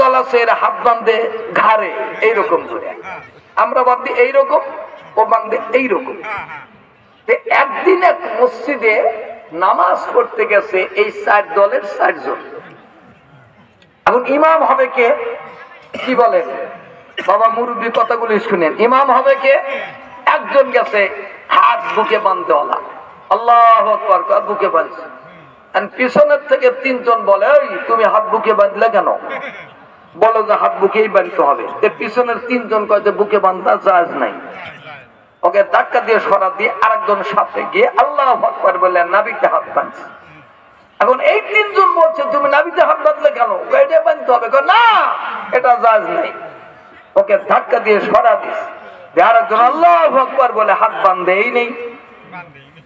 দল আছে এরা হাত বাঁধে ঘাড়ে এইরকম করে, আমরা বাঁধি এইরকম, ও বাঁধে এইরকম। একদিন এক মসজিদে নামাজ পড়তে গেছে এই 4 দলের 4 জন। এখন ইমাম হবে কে? কি বলেন বাবা মুরব্বী, কথাগুলি শুনেন। ইমাম হবে কে? একজন গেছে হাত বুকে বাঁধতেওয়ালা, আল্লাহু আকবার, বুকে বাঁধছে। পিছনের থেকে 3 জন বলে, এই তুমি হাত বুকে বাঁধলে কেন? বলো যে হাত বুকেই বাঁধতে হবে। পিছনের 3 জন কয় যে বুকে বাঁধা জায়েজ নাই। ওকে ধাক্কা দিয়ে সরা দিয়ে আরেকজন সাথে গিয়ে আল্লাহু আকবার বলে নাবিতে হাত বাঁধছে। এখন এই 3 জন বলছে তুমি নাবিতে হাত বাঁধলে কেন? এটা বাঁধতে হবে। না, এটা জায়েজ নাই। ওকে ধাক্কা দিয়ে সরা দিচ্ছে। আরেকজন আল্লাহু আকবার বলে হাত বাঁধেই নেই।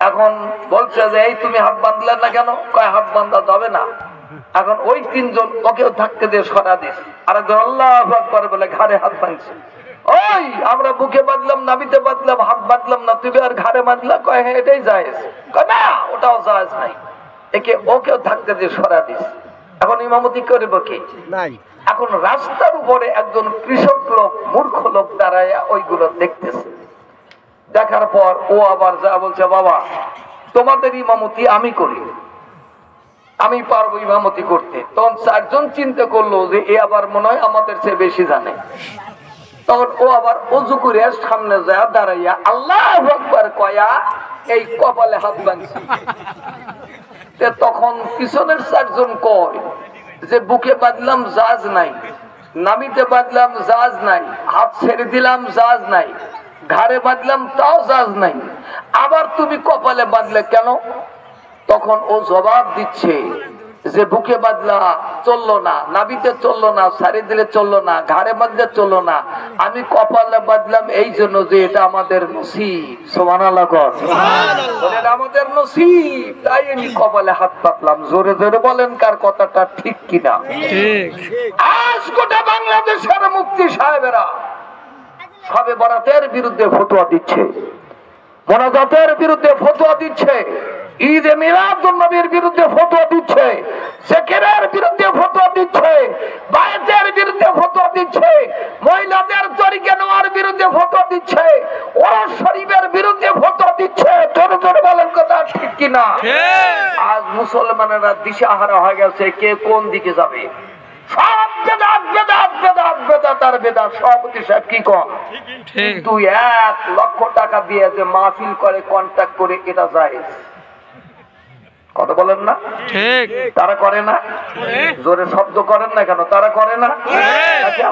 এখন বলছে যে এই তুমি হাত বাঁধলে না কেন? কয় হাত বাঁধা যাবে না। এখন ওই 3 জন ওকেও ধাক্কা দিয়ে সরা দিচ্ছে। আরেকজন আল্লাহু আকবার বলে ঘাড়ে হাত বাঁধছে। ওই আমরা বুকে বাঁধলাম, নাবিতে বাঁধলাম, হাত বাঁধলাম না, তুমি আর ঘাড়ে বাঁধলা? কয় হ্যাঁ এটাই জায়েজ। কয় না, ওটাও জায়েজ নাই। ওকেও ধাক্কা দিয়ে সরা দিচ্ছে। এখন ইমামতি করবে কে? নাই। এখন রাস্তার উপরে একজন কৃষক লোক, মূর্খ লোক দাঁড়ায় ওইগুলো দেখতেছে। দেখার পর ও আবার যা বলছে, বাবা তোমাদের ইমামতি আমি করি, আমি পারবো ইমামতি করতে। তখন 4 জন চিন্তা করলো যে এ আবার মনে হয় আমাদের চেয়ে বেশি জানে। তখন ও আবার অজু করে সামনে যায় দাঁড়াইয়া আল্লাহু আকবার কয়া এই কপালে হাত বাঁধছে। তখন পিছনের 4 জন কয় যে বুকে বাঁধলাম জায়েজ নাই, নামিতে বাঁধলাম জায়েজ নাই, হাত ছেড়ে দিলাম জায়েজ নাই, ঘাড়ে বাঁধলাম তাও জায়েজ নাই, আবার তুমি কপালে বাঁধলে কেন? তখন ও জবাব দিচ্ছে যে বুকে বাঁধলা চললো না, নাবিতে চললো না, ছাড়ি দিলে চললো না, ঘাড়ে বাঁধলে চললো না, আমি কপালে বাঁধলাম এই জন্য যে এটা আমাদের নসিব। সুবহানাল্লাহ কর, এটা আমাদের নসিব, তাই আমি কপালে হাত পাতলাম। জোরে জোরে বলেন কার কথাটা ঠিক কিনা? ঠিক। আজ গোটা বাংলাদেশের মুফতি সাহেবেরা সবে বরাতের বিরুদ্ধে ফতোয়া দিচ্ছে, মোনাজাতের বিরুদ্ধে ফতোয়া দিচ্ছে, ঈদে মিলাদুন নবীর বিরুদ্ধে ফতোয়া দিচ্ছে, জিকিরের বিরুদ্ধে ফতোয়া দিচ্ছে, বায়াতের বিরুদ্ধে ফতোয়া দিচ্ছে, মহিলাদের তরিকা নেওয়ার বিরুদ্ধে ফতোয়া দিচ্ছে, ওরস শরীফের বিরুদ্ধে ফতোয়া দিচ্ছে। জোরে জোরে বলেন কথা ঠিক কিনা? আজ মুসলমানেরা দিশাহারা হয়ে গেছে, কে কোন দিকে যাবে। সব বেদাত বেদাত বেদাত বেদাত আর বেদাত। সভাপতি সাহেব কি কন? কিন্তু 1 লক্ষ টাকা দিয়ে যে মাহফিল করে, কন্ট্যাক্ট করে, এটা জায়েজ। কথা বলেন না? ঠিক। তারা করে না? জোরে শব্দ করেন না কেন? তারা করে না?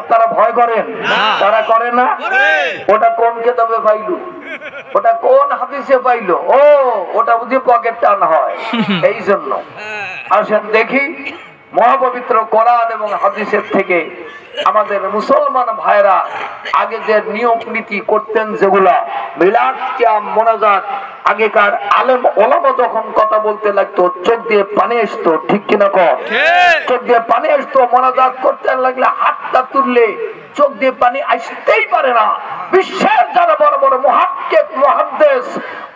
আপনারা ভয় করেন? তারা করে না? ওটা কোন কিতাবে পাইলো? ওটা কোন হাদিসে পাইলো? ও ওটা বুঝি পকেট টান হয়, এই জন্য। আসেন দেখি মহাপবিত্র কোরআন এবং হাদিসের থেকে আমাদের মুসলমান ভাইরা আগে যে নিয়ম নীতি করতেন, যেগুলা মিলাদ, কিয়াম, মোনাজাত, আগেকার আলেম ওলামা যখন কথা বলতে লাগতো চোখ দিয়ে পানি আসতো, ঠিক কিনা কর? চোখ দিয়ে পানি আসতো। মোনাজাত করতে লাগলে হাতটা তুললে চোখ দিয়ে পানি আসতেই পারে না। বিশ্বের যারা বড় বড় মুহাক্কিক মুহাদ্দিস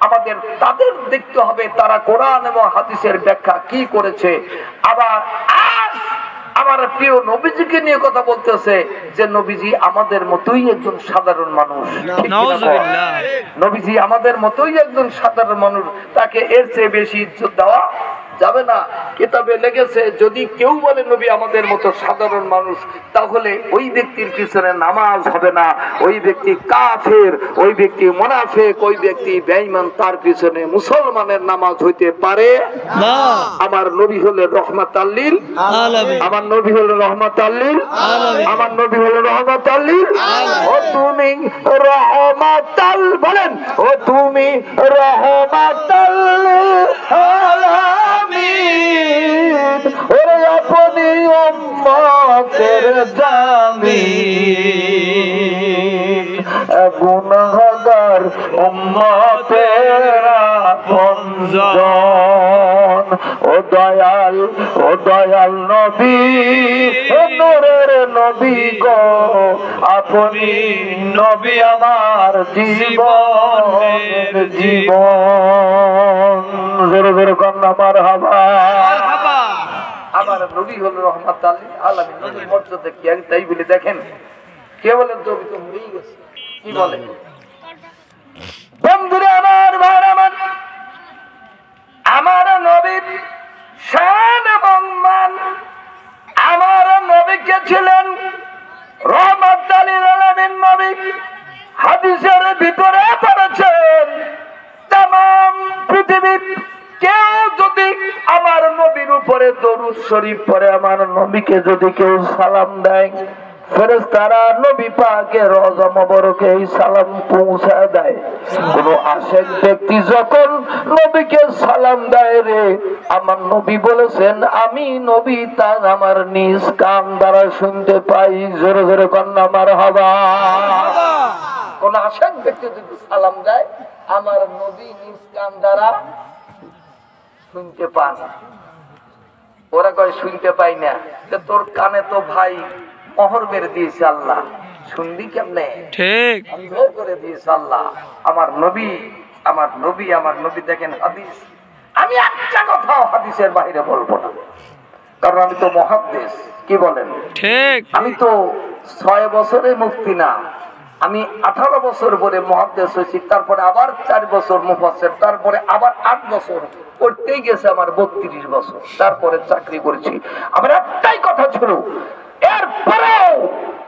আমাদের তাদের দেখতে হবে তারা কোরআন এবং হাদিসের ব্যাখ্যা কি করেছে। আবার আজ আমার প্রিয় নবীজিকে নিয়ে কথা বলতেছে যে নবীজি আমাদের মতোই একজন সাধারণ মানুষ। নবীজি আমাদের মতোই একজন সাধারণ মানুষ, তাকে এর চেয়ে বেশি ইজ্জত দেওয়া যাবে না। কিতাবে লেগেছে যদি কেউ বলে নবী আমাদের মতো সাধারণ মানুষ, তাহলে ওই ব্যক্তির পিছনে নামাজ হবে না, ওই ব্যক্তি কাফের, ওই ব্যক্তি মুনাফিক, ওই ব্যক্তি বেঈমান, তার পিছনে মুসলমানের নামাজ হইতে পারে না। আমার নবী হলেন রহমাতাল লিল আলামিন, আমার নবী হলেন রহমাতাল লিল আলামিন, আমার নবী হলেন রহমাতাল লিল আলামিন। ও তুমি রহমাতাল, বলেন ও তুমি রহমাতাল লিল আলামিন, ওরে আপনি উম্মতের জামিন, গুনাহগার উম্মতের আপনজন। ও দয়াল নবী, নূরের নবী গো, আপনি নবী আমার জীবনের জীবন। জোরে জোরে কন্যা মারহাবা। আমার নবী হলো রহমত আলামিন, নবীর মর্যাদা কি আর তাই বলে দেখেন কে বলেন নবী তো মরেই গেছে, কি বলেন বন্ধুরা আমার ভাই আমার, আমার নবীর শান এবং মান, আমার নবী কে ছিলেন রহমত আলামিন নবী। হাদিসের ভিতরে পড়েছেন তামাম পৃথিবীর কেউ যদি আমার নবীর উপরে দরুদ শরীফ পড়ে, আমার নবীকে যদি কেউ সালাম দেয়, ফেরেশতারা নবী পাকের রওজা মোবারকে এই সালাম পৌঁছে দেয়। কোন আশেক ব্যক্তি যখন নবীকে সালাম দেয় রে, আমার নবী বলেছেন আমি নবী তার আমার নিজ কান দ্বারা শুনতে পাই। জোরে জোরে কন্যা মারহাবা। কোন আশেক ব্যক্তি যদি সালাম দেয়, আমার নবী নিজ কান দ্বারা শুনতে পান। ওরা কয় শুনতে পাই না, তোর কানে তো ভাই মোহর মেরে দিয়েছে আল্লাহ, শুনবি কেমনে? ঠিক করে দিয়েছে আল্লাহ। আমার নবী আমার নবী আমার নবী দেখেন হাদিস, আমি একটা কথাও হাদিসের বাইরে বলবো না, কারণ আমি তো মুহাদ্দিস। কি বলেন? ঠিক। আমি তো 6 বছরে মুফতি না, আমি 18 বছর পরে মুহাদ্দিস হয়েছি, তারপরে আবার 4 বছর মুফাসসির, তারপরে আবার 8 বছর করতেই গেছে আমার 32 বছর, তারপরে চাকরি করেছি। আমার একটাই কথা ছিল, এরপরেও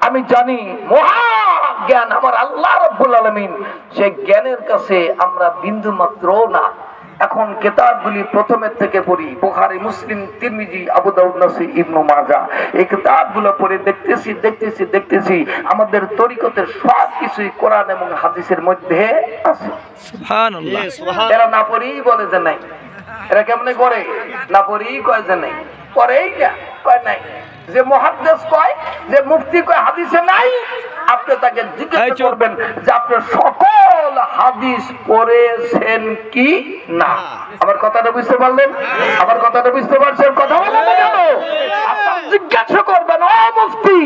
আমি জানি মহা জ্ঞান আমার আল্লাহ রাব্বুল আলামিন, সেই জ্ঞানের কাছে আমরা বিন্দু মাত্র না। এখন কিতাবগুলি প্রথমের থেকে পড়ি, বুখারী, মুসলিম, তিরমিজি, আবু দাউদ, নাসাই, ইবনে মাজাহ, এই কিতাবগুলো পড়ে দেখতেছি আমাদের তরিকতের সব কিছুই কোরআন এবং হাদিসের মধ্যে আছে। সুবহানাল্লাহ। এরা না পড়েই বলে যে নাই, এরা কেমনে করে না পড়েই কয় যে নাই, পড়েই না কয় নাই। যে মুহাদ্দিস কয়, যে মুফতি কয় হাদিসে নাই, আপনি তাকে জিজ্ঞাসা করবেন যে আপনি সকল হাদিস পড়েছেন কি না। আমার কথাটা বুঝতে পারলেন? আমার কথাটা বুঝতে পারছেন? কথা বলেন না কেন? আপনি জিজ্ঞাসা করবেন, ও মুফতি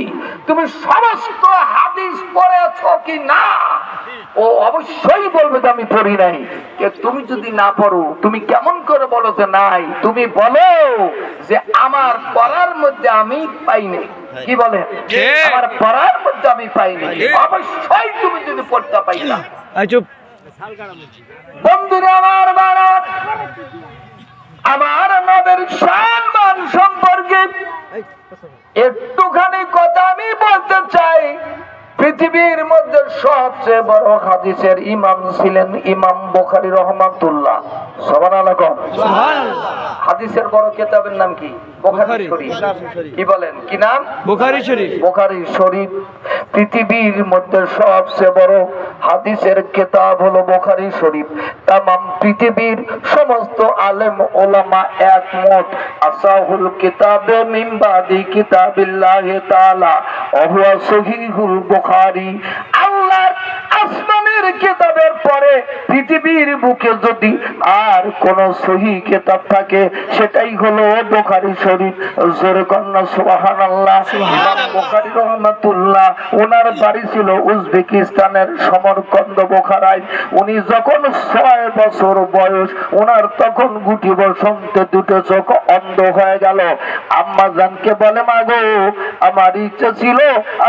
তুমি সমস্ত হাদিস পড়েছো কি না? ও অবশ্যই বলবে যে আমি পড়ি নাই। তুমি যদি না পড়ো, তুমি কেমন করে বলো যে নাই? তুমি বলো যে আমার পড়ার মধ্যে আমি পাইনি। কি বলে? আমার পড়ার মধ্যে আমি পাইনি। অবশ্যই তুমি যদি পড়তে পাইতা। বন্ধুরা আমার বারাত, আমার নবীর শান মান সম্পর্কে একটুখানি কথা আমি বলতে চাই। পৃথিবীর মধ্যে সবচেয়ে বড় হাদিসের ইমাম ছিলেন ইমাম বুখারী রাহমাতুল্লাহ। সুবহানাল্লাহ। হাদিসের বড় কিতাবের নাম কি? বুখারী শরীফ। কি বলেন? কি নাম? বুখারী শরীফ। বুখারী শরীফ পৃথিবীর মধ্যে সবচেয়ে বড় হাদিসের কিতাব হলো বুখারী শরীফ। तमाम পৃথিবীর সমস্ত আলেম ওলামা একমত, আসাহুল কিতাবে মিন বাদি কিতাবিল্লাহি তাআলা ওয়া হুয়া সহিহুল বুখারী। আল্লাহর আসমানের কিতাবের পরে পৃথিবীর বুকে যদি আর কোন সহিহ কিতাব থাকে, সেটাই হলো বুখারী শরীফ। জোরে কন্না সুবহানাল্লাহ। ইমাম বুখারী রাহমাতুল্লাহ, ওনার বাড়ি ছিল উজবেকিস্তানের সমরকন্দ বোখারায়। উনি যখন 6 বছর বয়স, ওনার তখন গুটি বসন্তে দুটো চোখ অন্ধ হয়ে গেল। আম্মা জানকে বলে, মা গো আমার ইচ্ছা ছিল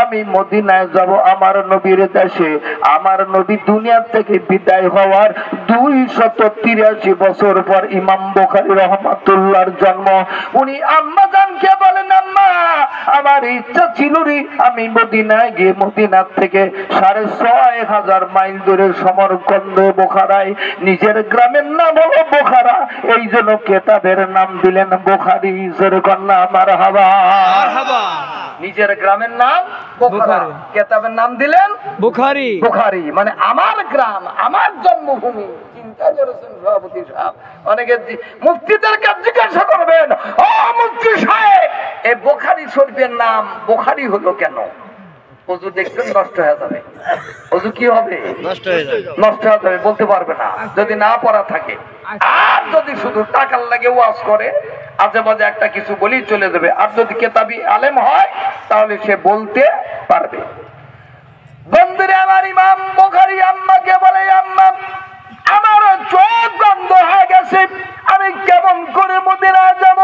আমি মদিনায় যাব, আমার নবীর দেশে। আমার নবী দুনিয়া থেকে বিদায় হওয়ার 283 বছর পর ইমাম বুখারী রাহমাতুল্লাহর জন্ম। উনি আম্মা জানকে বলেন, আম্মা আমার ইচ্ছা ছিল রে আমি মদিনায় গিয়ে মদিনার থেকে 6500 মাইল দূরে সমরকন্দ বোখারায়, নিজের গ্রামের নাম হলো বোখারা, এই জন্য কেতাবের নাম দিলেন বুখারী। জোরে কন্না মারহাবা। নিজের গ্রামের নাম বোখারা, কেতাবের নাম দিলেন বুখারী। বুখারী মানে আমার গ্রাম, আমার জন্মভূমি। চিন্তা করেছেন সভাপতি সাহেব? অনেকে মুফতিদের কাছে জিজ্ঞাসা করবেন, ও মুফতি সাহেব এই বুখারী শরীফের নাম বুখারী হলো কেন? ওযু দেখবেন নষ্ট হয়ে যাবে। ওযু কি হবে? নষ্ট হয়ে যাবে। নষ্ট হয়ে যাবে, বলতে পারবে না যদি না পড়া থাকে। আর যদি শুধু টাকার লাগে ওয়াজ করে, আজে বাজে একটা কিছু বলেই চলে যাবে। আর যদি কেতাবি আলেম হয়, তাহলে সে বলতে পারবে। বন্ধুরা আমার, ইমাম বুখারী আম্মাকে বলে, আম্মা আমার চোখ বন্ধ হয়ে গেছে, আমি আমি কেমন করে মদিনা যাব?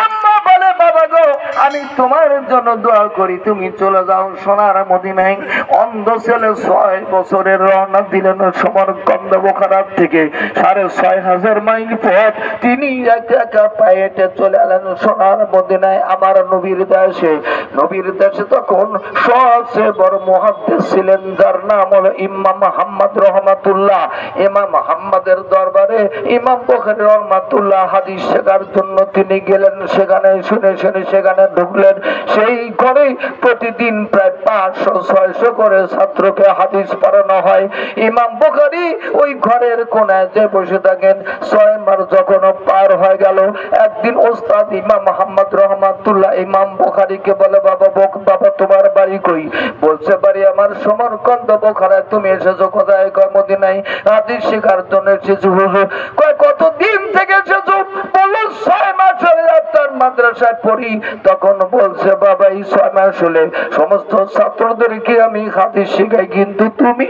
আম্মা বলে বাবা গো আমি তোমার জন্য দোয়া করি, তুমি চলে যাও সোনার মদিনায়। অন্ধ ছেলে 6 বছরের রওনা দিলেন সমরকন্দ বোখারাত থেকে 6,500 মাইল পথ। তিনি একা একা পায়ে হেঁটে চলে এলেন সোনার মদিনায় আমার নবীর দেশে। নবীর দেশে তখন সবচেয়ে বড় মুহাদ্দিস ছিলেন যার নাম হলো ইমাম মুহাম্মদ রহমাতুল্লাহ। ইমাম মুহাম্মাদের দরবারে ইমাম বুখারী রহমাতুল্লাহ হাদিস শেখার জন্য তিনি গেলেন। সেখানে শুনে শুনে সেখানে ঢুকলেন। সেই ঘরে প্রতিদিন প্রায় 500-600 করে ছাত্রকে হাদিস পড়ানো হয়। ইমাম বুখারী ওই ঘরের কোনায় যে বসে থাকেন। 6 মাস যখন পার হয়ে গেল, একদিন ওস্তাদ ইমাম মুহাম্মদ রহমাতুল্লাহ ইমাম বুখারীকে বলে বাবা তোমার বাড়ি কই? বলছে বাড়ি আমার সমরকন্দ বোখারায়। তুমি এসেছো কোথায়? কয় মদিনায় হাদিস শেখার জন্য এসেছি হুজুর। কয় কতদিন থেকে এসেছো? বলল 6 মাস হলে আপনার মাদ্রাসায় পড়ি। তখন বলছে বাবা এই 6 মাস হলে সমস্ত ছাত্রদেরকে আমি হাদিস শেখাই, কিন্তু তুমি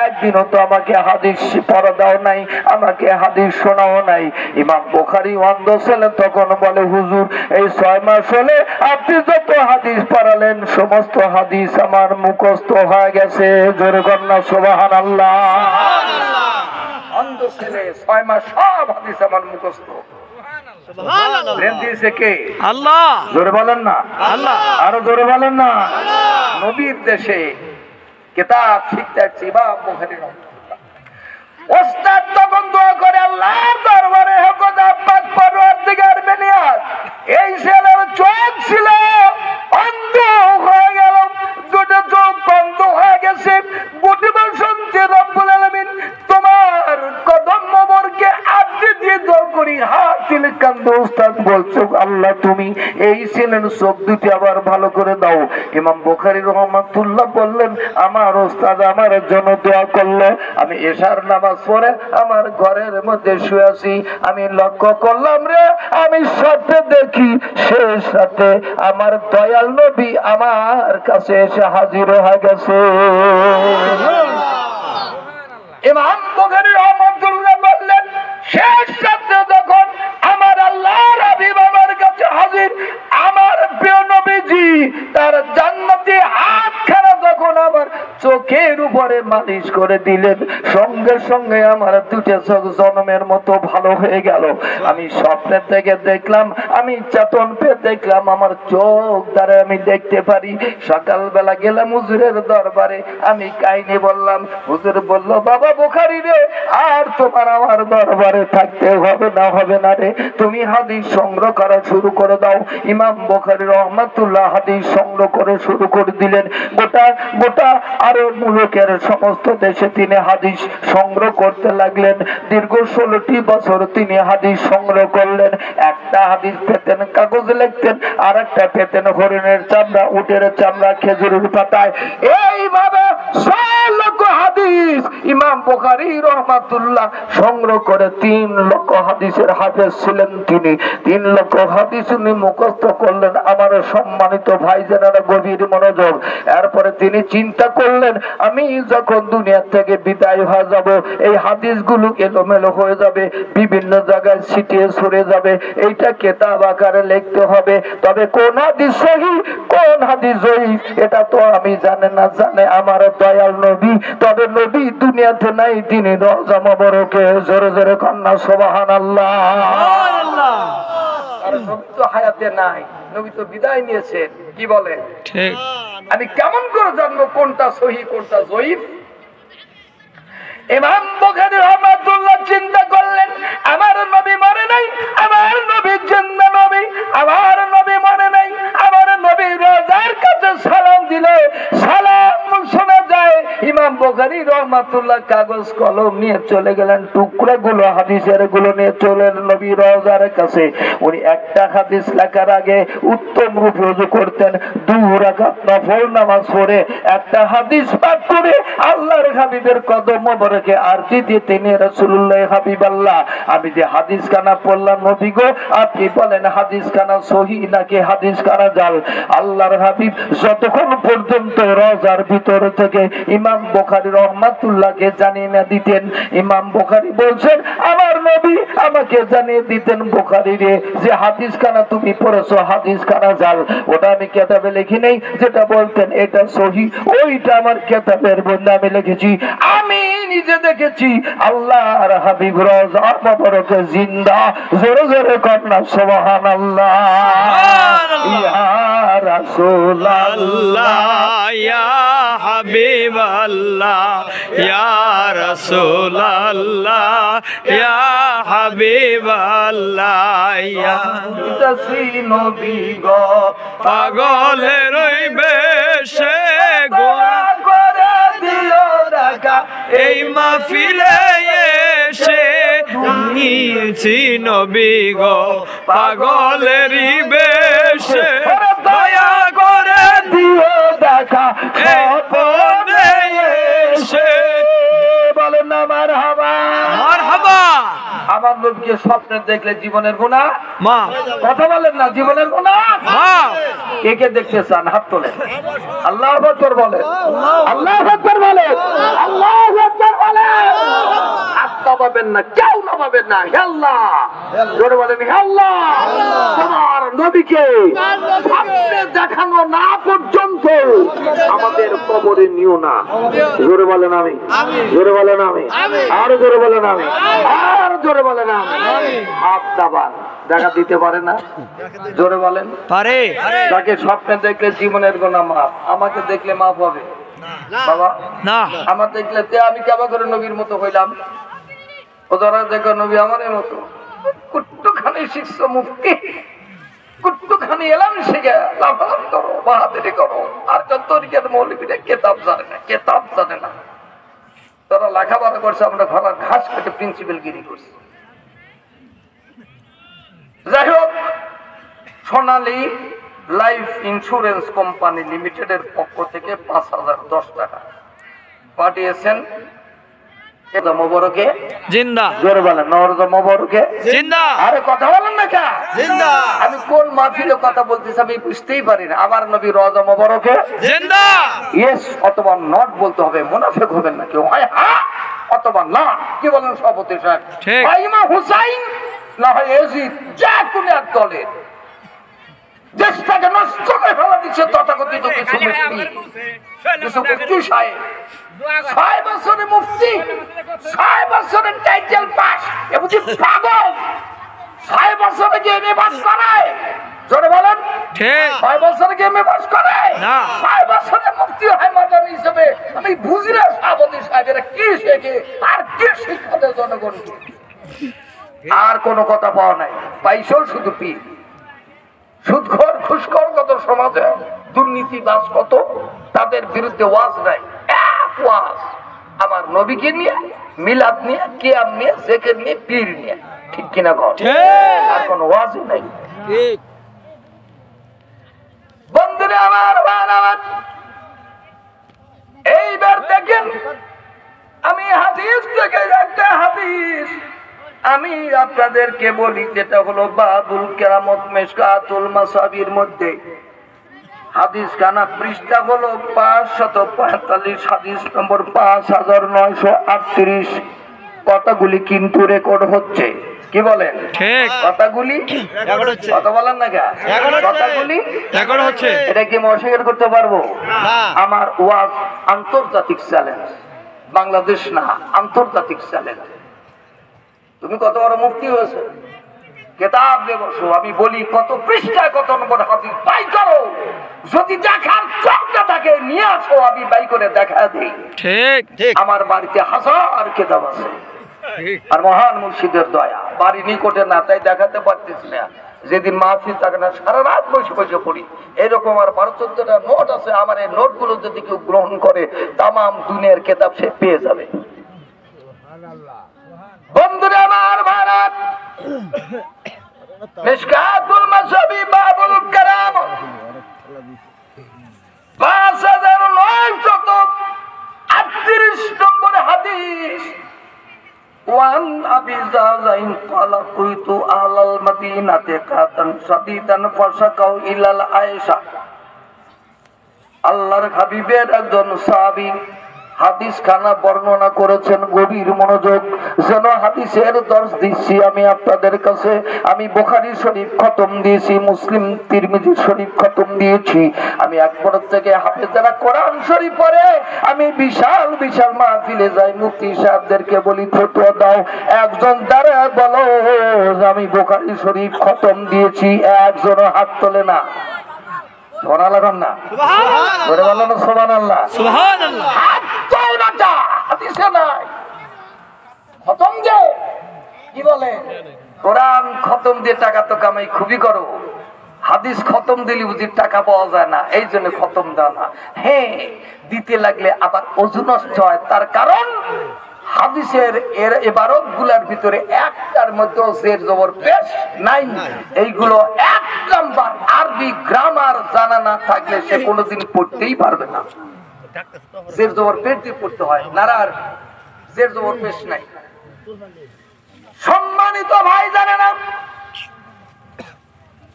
একদিনও তো আমাকে হাদিস পড়া দাও নাই, আমাকে হাদিস শোনাও নাই। ইমাম বুখারী অন্ধ ছিলেন, তখন বলে হুজুর এই 6 মাস হলে আপনি যত হাদিস পড়ালেন সমস্ত হাদিস আমার মুখস্থ হয়ে গেছে। জোরে কন্যা সুবহানাল্লাহ। অন্ধ ছেলে 6 মাস সব হাদিস আমার মুখস্থ। আল্লাহ জোরে বলেন না, আল্লাহ আরো জোরে বলেন না। নবীর দেশে কিতাব শিখতে আসছে ইমাম বুখারী রহমাতুল্লাহ। ওস্তাদ তখন দোয়া করে আল্লাহর দরবারে হে খোদা পাক পরওয়ারদিগার বেনিয়াজ এই ছেলের চোখ ছিল অন্ধ হয়ে গেল, দুটো চোখ বন্ধ হয়ে গেছে। গোটি বসন্তে রব্বুল আলামিন তোমার কদম মোবারকে আজকে দিয়ে দোয়া করি হাত তুলে কান্দে। ওস্তাদ বলছো আল্লাহ তুমি এই ছেলের চোখ দুটি আবার ভালো করে দাও। ইমাম বুখারী রহমাতুল্লাহ বললেন আমার ওস্তাদ আমার জন্য দোয়া করলো। আমি এশার নামাজ পড়ে আমার ঘরের মধ্যে শুয়ে আছি, আমি লক্ষ্য করলাম রে আমি স্বপ্নে দেখি শেষ রাতে আমার দয়াল নবী আমার কাছে এসে হাজির হয়ে গেছে। ইমাম বুখারী রহমাতুল্লাহ বললেন শেষ রাতে যখন আমার আল্লাহর হাবিব আমার কাছে হাজির, আমার প্রিয় নবীজি তার জান্নাতি হাতখানা যখন আমার চোখের উপরে মালিশ করে দিলেন, সঙ্গে সঙ্গে আমার দুটো চোখ জন্মের মতো ভালো হয়ে গেল। আমি স্বপ্নের থেকে দেখলাম, আমি চেতন পেয়ে দেখলাম আমার চোখ দ্বারা আমি দেখতে পারি। সকালবেলা গেলাম হুজুরের দরবারে, আমি কাহিনী বললাম। হুজুর বলল বাবা বুখারী রে আর তোমার আমার দরবারে থাকতে হবে না রে, তুমি হাদিস সংগ্রহ করা শুরু করে দাও। ইমাম বুখারী রহমাতুল্লাহ হাদিস সংগ্রহ করে শুরু করে দিলেন। গোটা আরব মুলুকের সমস্ত দেশে তিনি হাদিস সংগ্রহ করতে লাগলেন। দীর্ঘ 16টি বছর তিনি হাদিস সংগ্রহ করলেন। একটা হাদিস পেতেন কাগজে লিখতেন, আর একটা পেতেন হরিণের চামড়া, উটের চামড়া, খেজুরের পাতায়। এইভাবে 6 লক্ষ হাদিস ইমাম বুখারী রহমাতুল্লাহ সংগ্রহ করে 3 লক্ষ হাদিসের হাফেজ ছিলেন তিনি। 3 লক্ষ হাদিস উনি মুখস্থ করলেন। আমার সম্মানিত ভাইজানেরা গভীর মনোযোগ। এরপরে তিনি চিন্তা করলেন আমি যখন দুনিয়া থেকে বিদায় হয়ে যাব এই হাদিসগুলো এলোমেলো হয়ে যাবে, বিভিন্ন জায়গায় ছিটিয়ে ছড়িয়ে যাবে, এইটা কিতাব আকারে লিখতে হবে। তবে কোন হাদিস সহিহ কোন হাদিস জয়ীফ এটা তো আমি জানি না, জানে আমার দয়াল নবী। তবে নবী দুনিয়াতে নাই, তিনি রওজা মোবারকে জোরে জোরে কন্যা সুবহানাল্লাহ। আর নবী তো হায়াতে নাই, নবী তো বিদায় নিয়েছেন। কি বলে ঠিক? আমি কেমন করে জানবো কোনটা সহিহ কোনটা জয়ীফ? ইমাম বুখারী রহমাতুল্লাহ চিন্তা করলেন আমার নবী মরে নাই, আমার নবী জিন্দা নবী, আমার নবী মরে নাই, আমার নবী রোজার কাছে সালাম দিলে সালাম শোনা যায়। ইমাম বুখারী রহমাতুল্লাহ কাগজ কলম নিয়ে চলে গেলেন, টুকরাগুলো হাদিসের গুলো নিয়ে চলে নবী রোজার কাছে। উনি একটা হাদিস লেখার আগে উত্তম রূপে ওযু করতেন, 2 রাকাত নফল নামাজ পড়ে একটা হাদিস পাঠ করে আল্লাহর হাবিবের কদম মোবারকে আরতি দিয়ে তিনি রাসূলুল্লাহ হাবিবাল্লাহ আমি যে হাদিস খানা পড়লাম নবী গো আপনি বলেন হাদিস খানা সহিহ নাকি হাদিস খানা জাল? আল্লাহর হাবিব যতক্ষণ পর্যন্ত রওজার ভিতর থেকে ইমাম বুখারী রহমাতুল্লাহকে জানিয়ে না দিতেন, ইমাম বুখারী বলছেন আমার নবী আমাকে জানিয়ে দিতেন বুখারীরে যে হাদিস খানা তুমি পড়েছো হাদিস খানা জাল, ওটা আমি কিতাবে লিখি নেই, যেটা বলতেন এটা সহি ওইটা আমার কিতাবের মধ্যে আমি লিখেছি। আমি নিজে দেখেছি আল্লাহর হাবিব রওজা মোবারকে জিন্দা। জোরে জোরে কন্যা সুবহানাল্লাহ। ইয়া রাসূলুল্লাহ ইয়া হাবিবাল্লাহ ইয়া রাসূলুল্লাহ ইয়া হাবিবাল্লাহ ইয়া নবী গো পাগলের ওই বেশে গোরা করে দিও রাখা এই মাহফিলে এসে নিয়েছি নবী গো পাগলেরই বেশে দয়া করে দিও দেখা স্বপ্নে এসে বলেন না মারহাবা। মারহাবা। আমার নবীকে স্বপ্নে দেখলে জীবনের গুনাহ মা কথা বলেন না, জীবনের গুনাহ মা কে কে দেখতে চান হাত তোলেন। আল্লাহু আকবার বলেন, আল্লাহু আকবার বলেন, আল্লাহু আকবার বলেন। হাত নামাবেন না, কেউ নামাবেন না। হে আল্লাহ জোরে বলেন, হে আল্লাহ তোমার নবীকে স্বপ্নে দেখানো না পর্যন্ত আমাদের কবরে নিও না। জোরে বলেন আমি, জোরে বলেন আমি, আর জোরে বলেন আমি, আর জোরে বলেন আমি। হাত দাবান দেখা দিতে পারে না, জোরে বলেন পারে। তাকে স্বপ্নে দেখলে জীবনের গুনাহ মাফ, আমাকে দেখলে মাফ হবে বাবা না আমার দেখলে আমি কেমন করে নবীর মতো হইলাম? ও ধরা দেখো নবী আমাদের মতো কুট্টুখানি শিখছো মুক্তি, কুট্টুখানি এলাম শিখে লাফালাফ করো বাহাদুরি করো। আর যত মৌলবীরা কেতাব জানে না, কেতাব জানে না। তারা লেখাপড়া করছে, আমরা ঘরের ঘাস কেটে প্রিন্সিপাল গিরি করছি। যাই হোক, সোনালী লাইফ ইন্স্যুরেন্স কোম্পানি লিমিটেডের পক্ষ থেকে 5,010 টাকা পাঠিয়েছেন মোবারকে জিন্দা। জোরে বলেন নওরোজা মোবারকে জিন্দা। আরে কথা বলেন না কে জিন্দা। আমি কোন মাহফিলে কথা বলতেছি আমি বুঝতেই পারি না। আমার নবী রওজা মোবারকে জিন্দা। ইয়েস অথবা নট বলতে হবে, মুনাফিক হবেন না কেউ। হয় হ্যাঁ অথবা না। কি বলেন সভাপতি সাহেব? ঠিক। হয় ইমাম হুসাইন না হয় এজিদ, যা কোনো এক দলের। দেশটাকে নষ্ট করে ফেলা দিচ্ছে তথাকথিত কিছু মুফতি, কিছু মুফতি সাহেব। 6 বছরে মুফতি, 6 বছরের টাইটেল পাস, এ বুঝি পাগল? 6 বছরে কি এমএ পাস করায়? জোরে বলেন ঠিক। 6 বছরে কি এমএ পাস করায়? না। 6 বছরে মুফতি হয় মাদানি হিসেবে। আমি বুঝি না সভাপতি সাহেবেরা কি শেখে আর কি শিক্ষা দেয় জনগণকে। আর কোনো কথা পাওয়া নাই, পাইছেও শুধু পি। সুদখোর ঘুষখোর কত সমাজে, দুর্নীতিবাজ কত, তাদের বিরুদ্ধে ওয়াজ নাই। এক ওয়াজ আমার নবীকে নিয়ে, মিলাদ নিয়ে, কিয়াম নিয়ে, জিকির নিয়ে, পীর নিয়ে। ঠিক কিনা কর? আর কোনো ওয়াজই নাই। ঠিক। বন্ধুরা আমার, ভাই আমার, এইবার দেখেন আমি হাদিস থেকে একটা হাদিস আমি আপনাদেরকে বলি, যেটা হলো বাবুল কেরামত মিশকাতুল মাসাবির মধ্যে হাদিস খানা পৃষ্ঠা হলো 545, হাদিস নম্বর 5938। কথাগুলি কিন্তু রেকর্ড হচ্ছে। কি বলেন? ঠিক। কথাগুলি কথা বলেন না কেন? কথাগুলি রেকর্ড হচ্ছে। এটা কি অস্বীকার করতে পারবো? আমার ওয়াজ আন্তর্জাতিক চ্যালেঞ্জ, বাংলাদেশ না, আন্তর্জাতিক চ্যালেঞ্জ। তুমি কত বড় মুফতি হয়েছে, কেতাব দিয়ে বসো, আমি বলি কত পৃষ্ঠায় কত নম্বর হাদিস বাই করো। যদি দেখার চোখটা থাকে নিয়ে আসো, আমি বাই করে দেখা দিই। ঠিক। ঠিক। আমার বাড়িতে হাজার কেতাব আছে, আর মহান মুর্শিদের দয়া বাড়ি নিকটে না, তাই দেখাতে পারতেছি না। যেদিন মাহফিল থাকে না সারা রাত বসে বসে পড়ি। এরকম আর 12-14টা নোট আছে। আমার এই নোটগুলো যদি কেউ গ্রহণ করে তামাম দুনিয়ার কেতাব সে পেয়ে যাবে। বন্ধুরা আমার, ভারত মিশকাতুল মাসাবি বাবুল কেরামত 5938 নম্বর হাদিস। ওয়ান আবি যাজাইন ক্বালা কুইতু আলাল মাদিনাতে কাতান সাদিদান ফাসাকাউ ইলাল আয়েশা। আল্লাহর হাবিবের একজন সাহাবী হাদিস খানা বর্ণনা করেছেন, গভীর মনোযোগ, যেন হাদিসের দর্শ দিচ্ছি আমি আপনাদের কাছে। আমি বুখারী শরীফ খতম দিয়েছি, মুসলিম তিরমিজি শরীফ খতম দিয়েছি। আমি একবার থেকে হাফেজরা কোরআন শরীফ পড়ে আমি বিশাল বিশাল মাহফিলে যাই, মুফতি সাহেবদেরকে বলি ফতোয়া দাও, একজন দ্বারা বলো যে আমি বুখারী শরীফ খতম দিয়েছি, একজনও হাত তোলে না। সুবহানাল্লাহ না, বলে বলো না সুবহানাল্লাহ। সুবহানাল্লাহ। হাত তোলা যা হাদিসে নাই। খতম দে কি বলে, কোরআন খতম দিয়ে টাকা তো কামাই খুবই করো, হাদিস খতম দিলে বুঝি টাকা পাওয়া যায় না, এই জন্য খতম দেওয়া না। হ্যাঁ, দিতে লাগলে আবার ওযু নষ্ট হয়, তার কারণ হাদিসের এর ইবারত গুলার ভিতরে একটার মধ্যে জের জবর পেশ নাই। এইগুলো এক নাম্বার আরবি গ্রামার জানা না থাকলে সে কোনোদিন পড়তেই পারবে না। জের জবর পেশ দিয়ে পড়তে হয়, নারার জের জবর পেশ নাই। সম্মানিত ভাই জানে না,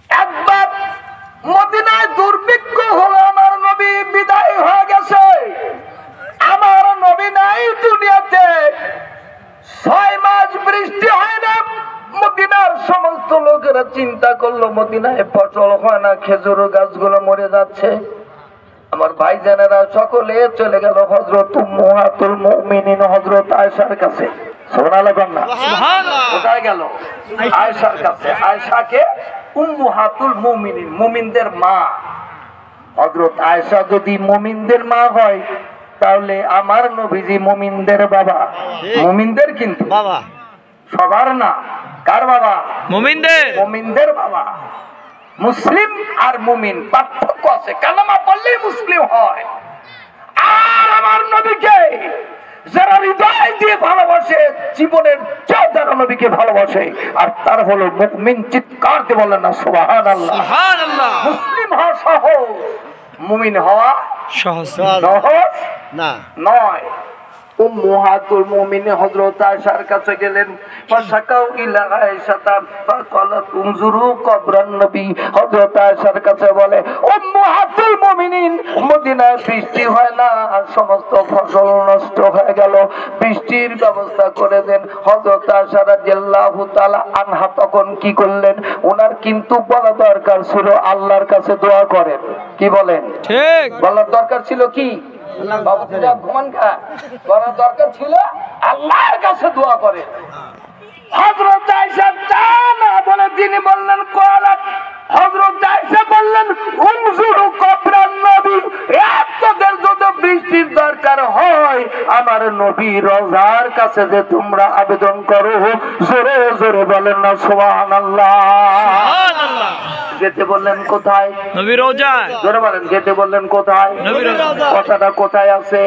একবার মদিনায় দুর্ভিক্ষ হলো, আমার নবী বিদায় হয়ে গেছে, আমার নবী নাই দুনিয়াতে, 6 মাস বৃষ্টি হয় না। মদিনার সমস্ত লোকেরা চিন্তা করলো মদিনায় ফসল হয় না, খেজুর গাছগুলো মরে যাচ্ছে। আমার ভাই জানেরা সকলে চলে গেল হযরত উম্মাহাতুল মুমিনিন হযরত আয়েশার কাছে। সুবহানাল্লাহ না, সুবহানাল্লাহ। কোথায় গেল? আয়েশার কাছে। আয়েশাকে উম্মাহাতুল মুমিনিন, মুমিনদের মা। হযরত আয়েশা যদি মুমিনদের মা হয়, তাহলে আমার নবীজি মুমিনদের বাবা। মুমিনদের কিন্তু বাবা, সবার না। কার বাবা? মুমিনদের। মুমিনদের বাবা। মুসলিম আর মুমিন পার্থক্য আছে, কালেমা পড়লেই মুসলিম হয়। আর আমার নবীকে যারা হৃদয় দিয়ে ভালোবাসে, জীবনের চেয়ে যারা নবীকে ভালোবাসে, আর তার হলো মুমিন। চিৎকার দিয়ে বলেন না সুবহানাল্লাহ। সুবহানাল্লাহ। মুসলিম হওয়া সহজ, মুমিন হওয়া সহজ সহজ না। নয়। উম্মাহাতুল মুমিনিন হযরত আয়েশার কাছে গেলেন, ফাসাকাউ ইলা আয়েশা ফাকালাত উনজুরু কবরান নবী। হযরত আয়েশার কাছে বলে, উম্মাহাতুল মুমিনিন, মদিনায় বৃষ্টি হয় না, আর সমস্ত ফসল নষ্ট হয়ে গেল, বৃষ্টির ব্যবস্থা করে দেন। হযরত আয়েশা রাদিয়াল্লাহু তাআলা আনহা তখন কি করলেন? ওনার কিন্তু বলা দরকার ছিল আল্লাহর কাছে দোয়া করেন। কি বলেন? ঠিক। বলার দরকার ছিল কি? বলার দরকার ছিল আল্লাহর কাছে দোয়া করে। হযরত আয়েশা তা না বলে তিনি বললেন কোয়ালাত। হযরত আয়েশা বললেন উনজুরু কবরান নবী, আপনাদের যদি বৃষ্টির দরকার হয় আমার নবী রওজার কাছে যে তোমরা আবেদন করো। জোরে জোরে বলেন না সুবহানাল্লাহ। সুবহানাল্লাহ। যেতে বললেন কোথায়? নবী রওজায়। জোরে বলেন, যেতে বললেন কোথায়? নবী রওজায়। কথাটা কোথায় আছে?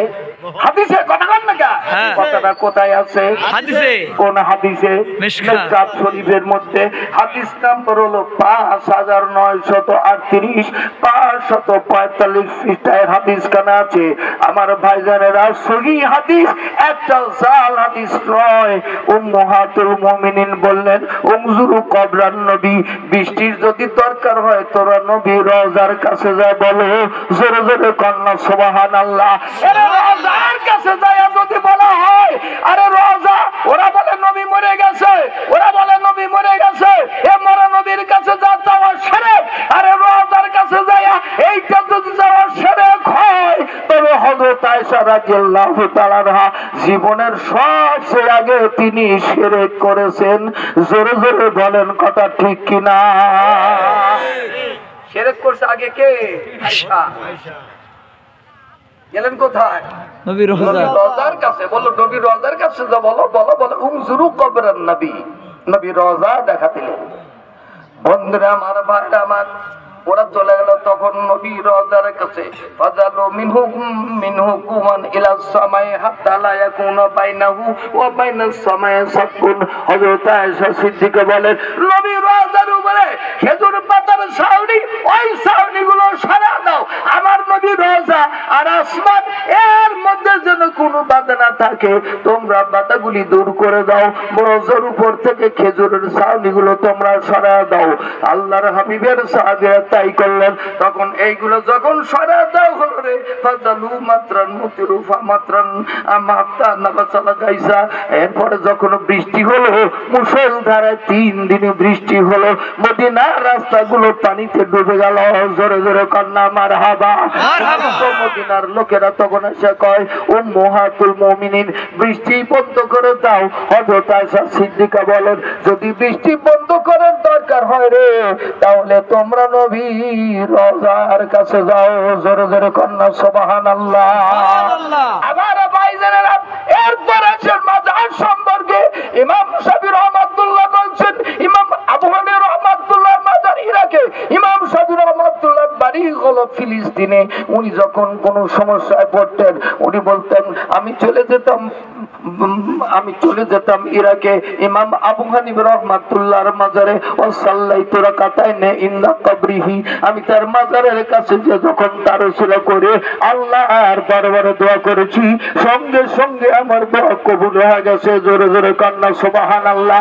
হাদিসে। কথা বলেন না কা? হ্যাঁ। কথাটা কোথায় আছে? হাদিসে। কোন হাদিসে? মিশকাত। মিশকাত শরীফের মধ্যে। হাদিস নাম্বার হলো 5938, 545 পৃষ্ঠায় হাদিস খানা আছে। আমার ভাইজানেরা, সহিহ হাদিস, একটা জাল হাদিস নয়। উম্মাহাতুল মুমিনিন বললেন, উনজুরু কবরান নবী, বৃষ্টির যদি দরকার হয় তোরা নবী রওজার কাছে যা বলো। জোরে জোরে কন্যা সুবহানাল্লাহ। আরে রওজার কাছে যায় যদি বলা হয়, আরে রওজা, ওরা বলে নবী মরে গেছে, ওরা বলে নবী মরে গেছে, এ মরা নবীর কাছে যা যাওয়া শিরক। আরে রওজার কাছে যায় এইটা যদি যাওয়া শিরক হয়, তবে হযরত আয়েশা রাদিয়াল্লাহু তাআলা আনহা জীবনের সবচেয়ে আগে তিনি শিরক করেছেন। জোরে জোরে বলেন কথা ঠিক কিনা? শিরক করছে আগে কে? আয়েশা। গেলেন কোথায়? নবী রওজায়। রওজার কাছে। বলো নবী রওজার কাছে যা বলো, বলো বলো উনজুরু কবরান নবী, নবী রওজা দেখা দিলেন। বন্ধুরা আমার, ভাইরা আমার, ওরা চলে গেল তখন নবী রওজার কাছে। ফাজালু মিনহু কুমান ইলা সামাই হাত্তা লা ইয়াকুনা বাইনাহু ওয়া বাইনাস সামাই সাকুন। হযরত আয়েশা সিদ্দিকা বলেন, নবী রওজার উপরে খেজুর পাতার ছাউনি, ওই ছাউনিগুলো সরা দাও। আমার নবী রওজা আর আসমান, এর মধ্যে যেন কোনো বাধা না থাকে, তোমরা বাধাগুলি দূর করে দাও। রওজার উপর থেকে খেজুরের ছাউনিগুলো তোমরা সরা দাও। আল্লাহর হাবিবের সাহাবীরা তাই করলেন। তখন এইগুলো যখন সরা দাও হলো রে, বাদালু মাত্রান মুতিরুফা মাত্রান মাত্তা নাবাসালা গাইসা। এরপরে যখন বৃষ্টি হলো মুষলধারায় 3 দিনে বৃষ্টি হলো, মদিনার রাস্তাগুলো পানিতে ডুবে গেল। জোরে জোরে কন্যা মারহাবা। মদিনার লোকেরা তখন এসে কয় উম্মাহাতুল মুমিনিন বৃষ্টি বন্ধ করে দাও। হযরত আয়েশা সিদ্দিকা বলেন যদি বৃষ্টি বন্ধ করার দরকার হয় রে তাহলে তোমরা নবীর রওজার কাছে যাও। জোরে জোরে কন্যা সুবহানাল্লাহ। আবার ভাইজানেরা এরপর আসেন মাজার সম্পর্কে। ইমাম শাফি রহমাতুল্লাহ বলছেন ইমাম আবু হানিফা রহমাতুল্লাহ মাজার ইরাকে, ইমাম শাফি রহমাতুল্লাহ বাড়ি হলো ফিলিস্তিনে। উনি যখন কোন সমস্যায় পড়তেন উনি বলতেন আমি চলে যেতাম ইরাকে ইমাম আবু হানিফা রহমাতুল্লাহর মাজারে ও সাল্লাইতু রাকাতাইনে ইনদা কবরিহি। আমি তার মাজারের কাছে যে যখন তার উসিলা করে আল্লাহর দরবারে দোয়া করেছি সঙ্গে সঙ্গে আমার দোয়া কবুল হয়ে গেছে। জোরে জোরে কন্যা সুবহানাল্লাহ।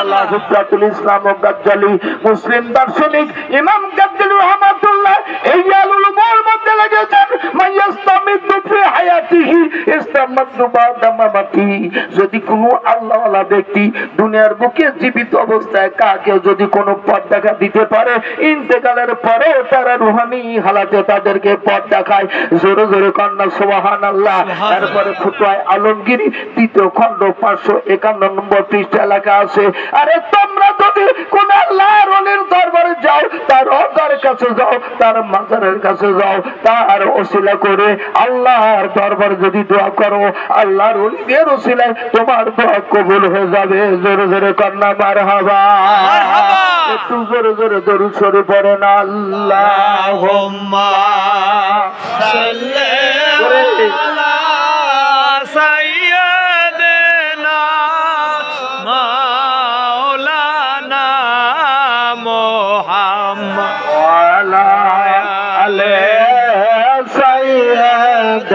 আল্লাহ হুজ্জাতুল ইসলাম ও গাজ্জালি মুসলিম দার্শনিক ইমাম গাজ্জালি রহমাতুল্লাহ এই আলুলুমের মধ্যে লেগেছেন মাইয়াস্তামিদু ফি হায়াতিহি ইস্তামাদু বাদা মামাতিহি। যদি কোনো আল্লাহওয়ালা ব্যক্তি দুনিয়ার বুকে জীবিত অবস্থায় কাকে যদি কোনো পথ দেখা দিতে পারে ইন্তেকালের পরে তারা রুহানি হালাতে তাদেরকে পথ দেখায়। জোরে জোরে কন্যা সুবহানাল্লাহ। তারপরে ফুতুয়ায়ে আলমগীর 3য় খণ্ড 551 নম্বর পৃষ্ঠা লেখা আছে আরে তোমরা যদি কোন আল্লাহর ওলির দরবারে যাও তার রওজার কাছে যাও তার মাজারের কাছে যাও তার ওসিলা করে আল্লাহর দরবারে যদি দোয়া করো আল্লাহর ওলিদের ওসিলায় তোমার দোয়া কবুল হয়ে যাবে। জোরে জোরে কন্যা মারহাবা। একটু জোরে জোরে দরুদ শরীফ পড়েন আল্লাহুম্মা সাল্লি আলা সাইয়্যিদিনা মাওলানা মুহাম্মদ ওয়ালা আলে সাইয়্যিদিনা